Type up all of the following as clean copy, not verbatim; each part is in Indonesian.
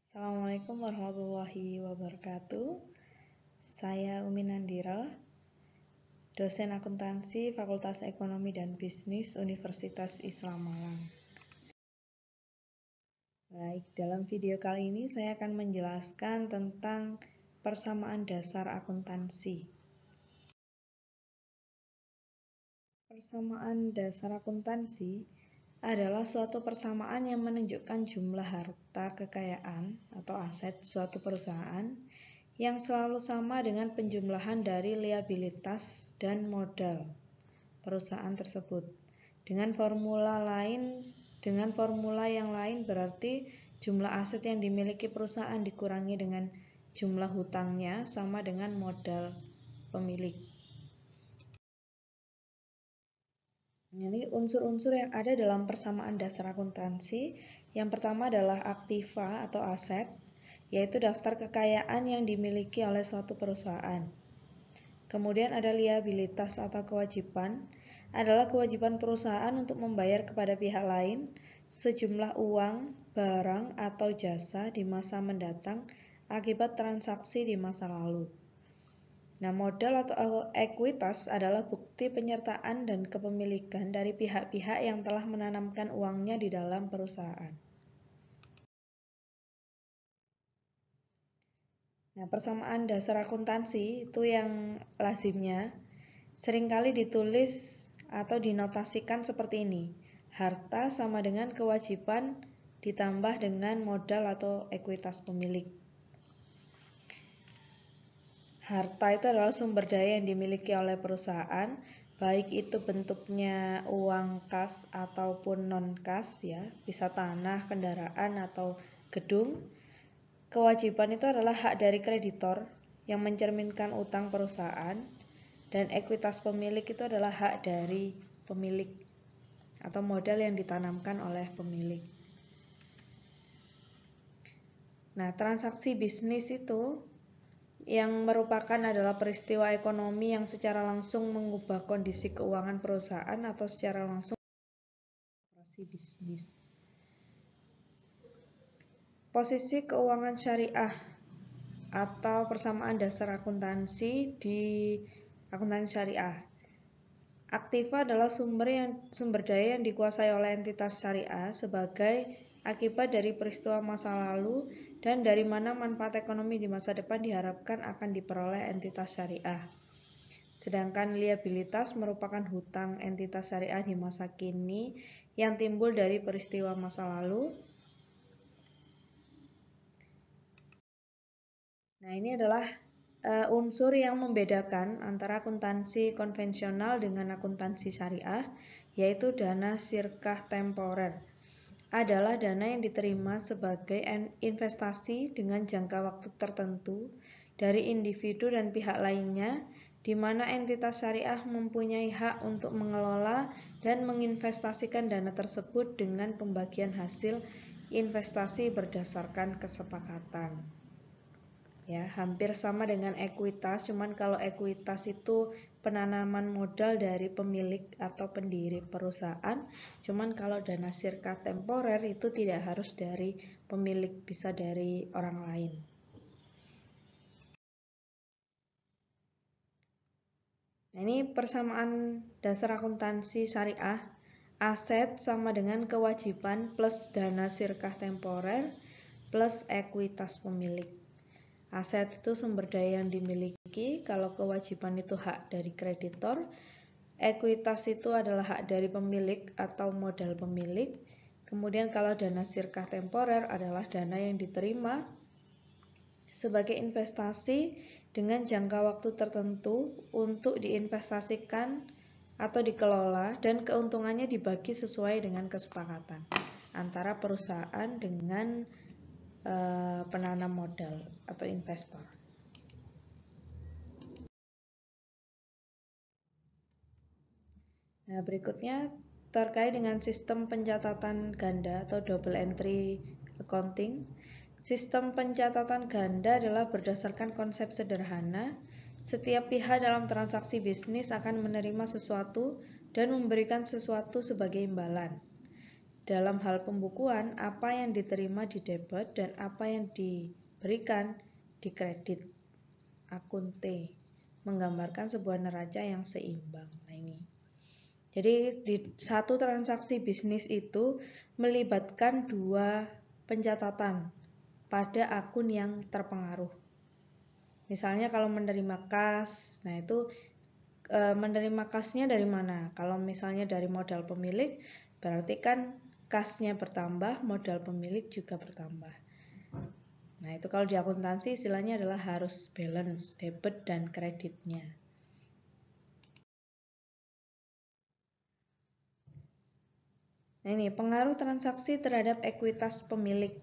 Assalamualaikum warahmatullahi wabarakatuh. Saya Umi Nandira, dosen akuntansi Fakultas Ekonomi dan Bisnis Universitas Islam Malang. Baik, dalam video kali ini saya akan menjelaskan tentang persamaan dasar akuntansi. Persamaan dasar akuntansi adalah suatu persamaan yang menunjukkan jumlah harta kekayaan atau aset suatu perusahaan yang selalu sama dengan penjumlahan dari liabilitas dan modal perusahaan tersebut. Dengan formula yang lain berarti jumlah aset yang dimiliki perusahaan dikurangi dengan jumlah hutangnya sama dengan modal pemilik. Ini unsur-unsur yang ada dalam persamaan dasar akuntansi. Yang pertama adalah aktiva atau aset, yaitu daftar kekayaan yang dimiliki oleh suatu perusahaan. Kemudian ada liabilitas atau kewajiban, adalah kewajiban perusahaan untuk membayar kepada pihak lain sejumlah uang, barang, atau jasa di masa mendatang akibat transaksi di masa lalu. Nah, modal atau ekuitas adalah bukti penyertaan dan kepemilikan dari pihak-pihak yang telah menanamkan uangnya di dalam perusahaan. Nah, persamaan dasar akuntansi itu yang lazimnya seringkali ditulis atau dinotasikan seperti ini. Harta sama dengan kewajiban ditambah dengan modal atau ekuitas pemilik. Harta itu adalah sumber daya yang dimiliki oleh perusahaan, baik itu bentuknya uang kas ataupun non-kas ya, bisa tanah, kendaraan, atau gedung. Kewajiban itu adalah hak dari kreditor yang mencerminkan utang perusahaan, dan ekuitas pemilik itu adalah hak dari pemilik atau modal yang ditanamkan oleh pemilik. Nah, transaksi bisnis itu yang merupakan adalah peristiwa ekonomi yang secara langsung mengubah kondisi keuangan perusahaan atau secara langsung operasi bisnis. Posisi keuangan syariah atau persamaan dasar akuntansi di akuntansi syariah. Aktiva adalah sumber daya yang dikuasai oleh entitas syariah sebagai akibat dari peristiwa masa lalu dan dari mana manfaat ekonomi di masa depan diharapkan akan diperoleh entitas syariah. Sedangkan liabilitas merupakan hutang entitas syariah di masa kini yang timbul dari peristiwa masa lalu. Nah, ini adalah unsur yang membedakan antara akuntansi konvensional dengan akuntansi syariah, yaitu dana sirkah temporer. Adalah dana yang diterima sebagai investasi dengan jangka waktu tertentu dari individu dan pihak lainnya, di mana entitas syariah mempunyai hak untuk mengelola dan menginvestasikan dana tersebut dengan pembagian hasil investasi berdasarkan kesepakatan. Ya, hampir sama dengan ekuitas, cuman kalau ekuitas itu penanaman modal dari pemilik atau pendiri perusahaan, cuman kalau dana sirkah temporer itu tidak harus dari pemilik, bisa dari orang lain. Nah, ini persamaan dasar akuntansi syariah. Aset sama dengan kewajiban plus dana sirkah temporer plus ekuitas pemilik. Aset itu sumber daya yang dimiliki, kalau kewajiban itu hak dari kreditor, ekuitas itu adalah hak dari pemilik atau modal pemilik, kemudian kalau dana sirkah temporer adalah dana yang diterima sebagai investasi dengan jangka waktu tertentu untuk diinvestasikan atau dikelola dan keuntungannya dibagi sesuai dengan kesepakatan antara perusahaan dengan penanam modal atau investor. Nah, berikutnya terkait dengan sistem pencatatan ganda atau double entry accounting. Sistem pencatatan ganda adalah berdasarkan konsep sederhana. Setiap pihak dalam transaksi bisnis akan menerima sesuatu dan memberikan sesuatu sebagai imbalan. dalam hal pembukuan apa yang diterima di debit dan apa yang diberikan di kredit. Akun T menggambarkan sebuah neraca yang seimbang. Nah, ini. Jadi di satu transaksi bisnis itu melibatkan dua pencatatan pada akun yang terpengaruh. Misalnya kalau menerima kas, nah itu menerima kasnya dari mana? Kalau misalnya dari modal pemilik, berarti kan kasnya bertambah, modal pemilik juga bertambah. Nah, itu kalau di akuntansi istilahnya adalah harus balance debit dan kreditnya. Nah, ini pengaruh transaksi terhadap ekuitas pemilik.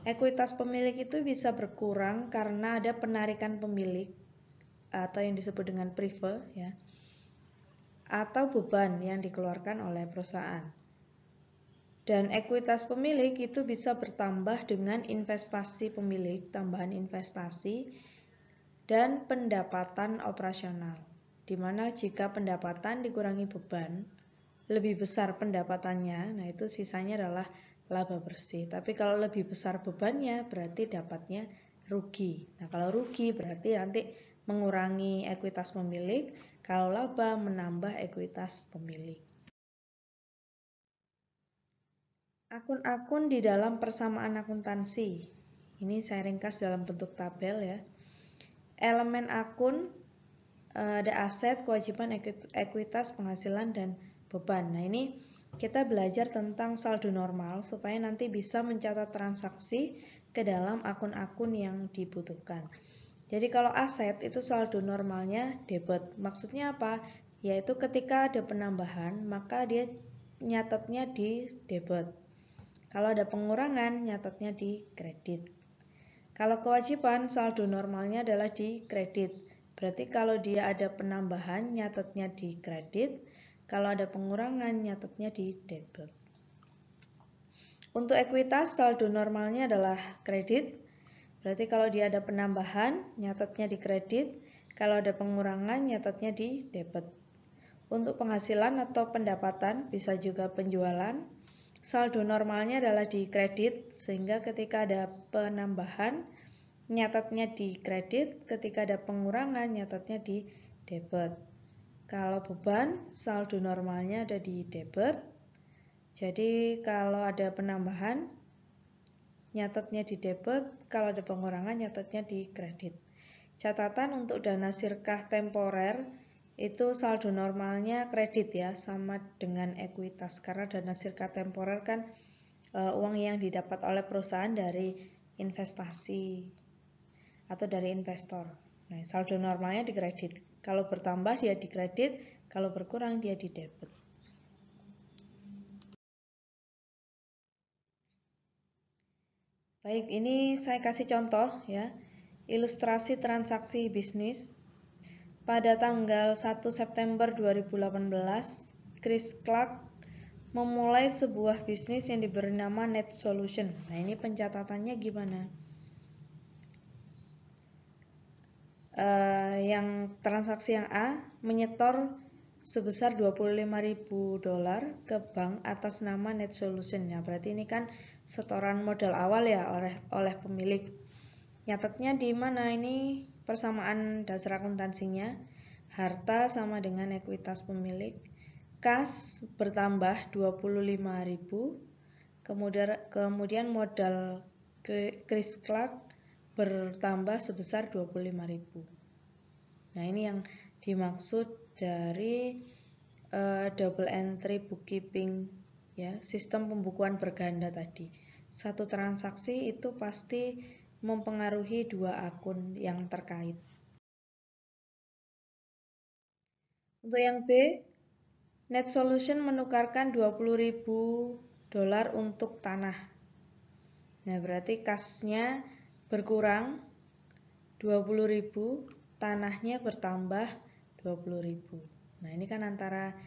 Ekuitas pemilik itu bisa berkurang karena ada penarikan pemilik atau yang disebut dengan prive ya. Atau beban yang dikeluarkan oleh perusahaan. Dan ekuitas pemilik itu bisa bertambah dengan investasi pemilik, tambahan investasi, dan pendapatan operasional. Di mana jika pendapatan dikurangi beban, lebih besar pendapatannya, nah itu sisanya adalah laba bersih. Tapi kalau lebih besar bebannya, berarti dapatnya rugi. Nah, kalau rugi berarti nanti mengurangi ekuitas pemilik, kalau laba menambah ekuitas pemilik. Akun-akun di dalam persamaan akuntansi. Ini saya ringkas dalam bentuk tabel ya. Elemen akun ada aset, kewajiban, ekuitas, penghasilan, dan beban. Nah, ini kita belajar tentang saldo normal supaya nanti bisa mencatat transaksi ke dalam akun-akun yang dibutuhkan. Jadi kalau aset itu saldo normalnya debit. Maksudnya apa? Yaitu ketika ada penambahan, maka dia nyatetnya di debit. Kalau ada pengurangan, nyatetnya di kredit. Kalau kewajiban, saldo normalnya adalah di kredit. Berarti kalau dia ada penambahan, nyatetnya di kredit. Kalau ada pengurangan, nyatetnya di debit. Untuk ekuitas, saldo normalnya adalah kredit. Berarti kalau dia ada penambahan, nyatetnya di kredit. Kalau ada pengurangan, nyatetnya di debit. Untuk penghasilan atau pendapatan, bisa juga penjualan. Saldo normalnya adalah di kredit, sehingga ketika ada penambahan, nyatetnya di kredit, ketika ada pengurangan, nyatetnya di debit. Kalau beban, saldo normalnya ada di debit, jadi kalau ada penambahan, nyatetnya di debit, kalau ada pengurangan, nyatetnya di kredit. Catatan untuk dana sirkah temporer, itu saldo normalnya kredit ya, sama dengan ekuitas. Karena dana sirkah temporer kan uang yang didapat oleh perusahaan dari investasi atau dari investor. Nah, saldo normalnya di kredit. Kalau bertambah dia di kredit, kalau berkurang dia di debit. Baik, ini saya kasih contoh ya. Ilustrasi transaksi bisnis. Pada tanggal 1 September 2018, Chris Clark memulai sebuah bisnis yang diberi nama Net Solution. Nah, ini pencatatannya gimana? Yang transaksi yang A menyetor sebesar $25.000 ke bank atas nama Net Solution. Ya, berarti ini kan setoran modal awal ya oleh pemilik. Nyatetnya di mana? Ini persamaan dasar akuntansinya. Harta sama dengan ekuitas pemilik. Kas bertambah 25.000. Kemudian modal Chris Clark bertambah sebesar 25.000. Nah, ini yang dimaksud dari double entry bookkeeping ya, sistem pembukuan berganda tadi. Satu transaksi itu pasti mempengaruhi dua akun yang terkait. Untuk yang B, Net Solution menukarkan $20.000 untuk tanah. Nah, berarti kasnya berkurang 20.000, tanahnya bertambah 20.000. Nah, ini kan antara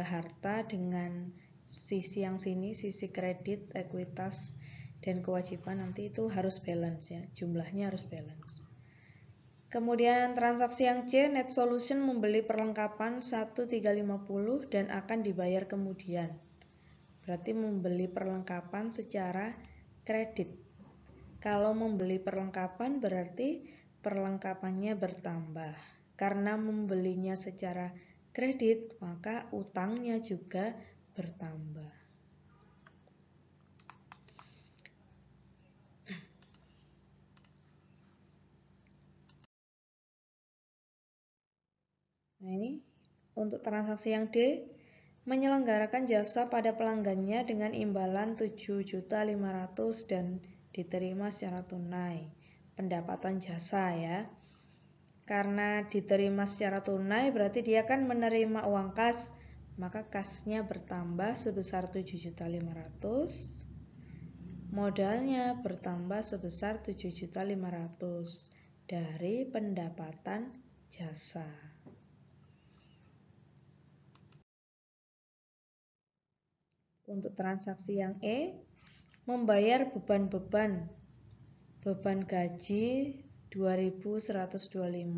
harta dengan sisi yang sini, sisi kredit, ekuitas, dan kewajiban nanti itu harus balance ya, jumlahnya harus balance. Kemudian transaksi yang C, Net Solution membeli perlengkapan 1350 dan akan dibayar kemudian. berarti membeli perlengkapan secara kredit. Kalau membeli perlengkapan berarti perlengkapannya bertambah. Karena membelinya secara kredit, maka utangnya juga bertambah. Nah, ini untuk transaksi yang D, menyelenggarakan jasa pada pelanggannya dengan imbalan 7.500.000 dan diterima secara tunai. Pendapatan jasa ya. Karena diterima secara tunai berarti dia kan menerima uang kas, maka kasnya bertambah sebesar 7.500.000. Modalnya bertambah sebesar 7.500.000 dari pendapatan jasa. Untuk transaksi yang E, membayar beban-beban. Beban gaji 2.125,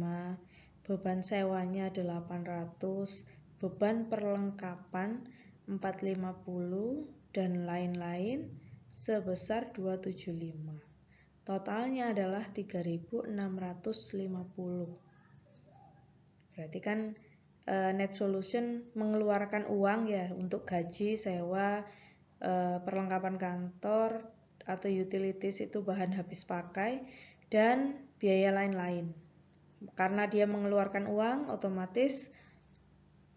beban sewanya 800, beban perlengkapan 450 dan lain-lain sebesar 275. Totalnya adalah 3.650. Berarti kan net solution mengeluarkan uang ya untuk gaji, sewa, perlengkapan kantor atau utilities itu bahan habis pakai dan biaya lain-lain. Karena dia mengeluarkan uang, otomatis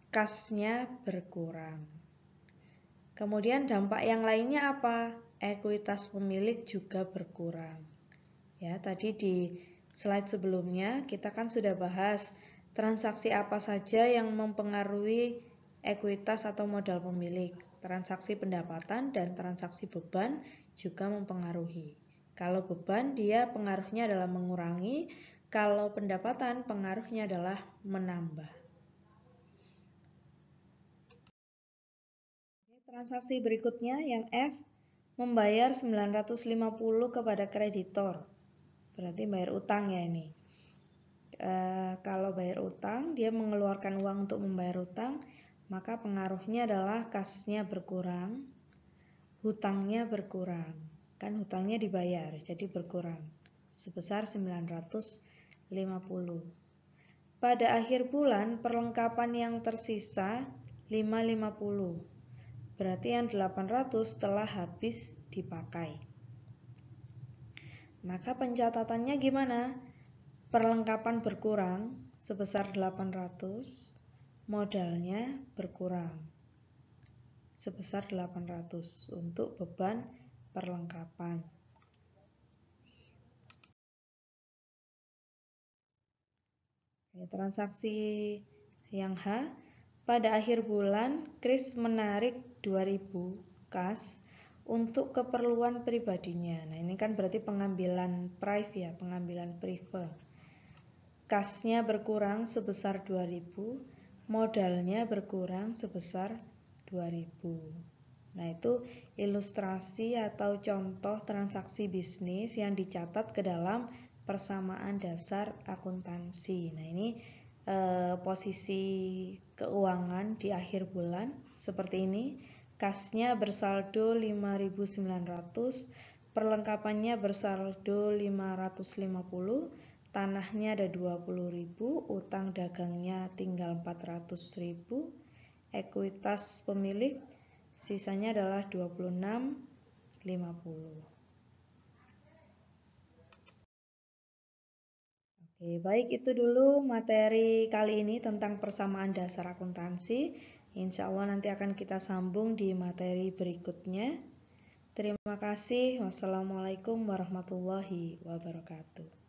kasnya berkurang. Kemudian dampak yang lainnya apa? Ekuitas pemilik juga berkurang. Ya, tadi di slide sebelumnya kita kan sudah bahas transaksi apa saja yang mempengaruhi ekuitas atau modal pemilik. Transaksi pendapatan dan transaksi beban juga mempengaruhi. Kalau beban dia pengaruhnya adalah mengurangi, kalau pendapatan pengaruhnya adalah menambah. Transaksi berikutnya yang F, membayar 950 kepada kreditor. Berarti bayar utang ya ini. Kalau bayar utang, dia mengeluarkan uang untuk membayar utang, maka pengaruhnya adalah kasnya berkurang, hutangnya berkurang. Kan hutangnya dibayar, jadi berkurang sebesar 950. Pada akhir bulan, perlengkapan yang tersisa 550. Berarti yang 800 telah habis dipakai. Maka pencatatannya gimana? Perlengkapan berkurang sebesar 800, modalnya berkurang sebesar 800 untuk beban perlengkapan. Transaksi yang H, pada akhir bulan Chris menarik 2000 kas untuk keperluan pribadinya. Nah, ini kan berarti pengambilan prive ya, pengambilan prive. Kasnya berkurang sebesar 2000, modalnya berkurang sebesar 2000. Nah, itu ilustrasi atau contoh transaksi bisnis yang dicatat ke dalam persamaan dasar akuntansi. Nah, ini posisi keuangan di akhir bulan seperti ini. Kasnya bersaldo 5.900, perlengkapannya bersaldo 550, tanahnya ada 20.000, utang dagangnya tinggal 400.000, ekuitas pemilik sisanya adalah 26.50. Oke, baik itu dulu materi kali ini tentang persamaan dasar akuntansi. Insya Allah nanti akan kita sambung di materi berikutnya. Terima kasih. Wassalamualaikum warahmatullahi wabarakatuh.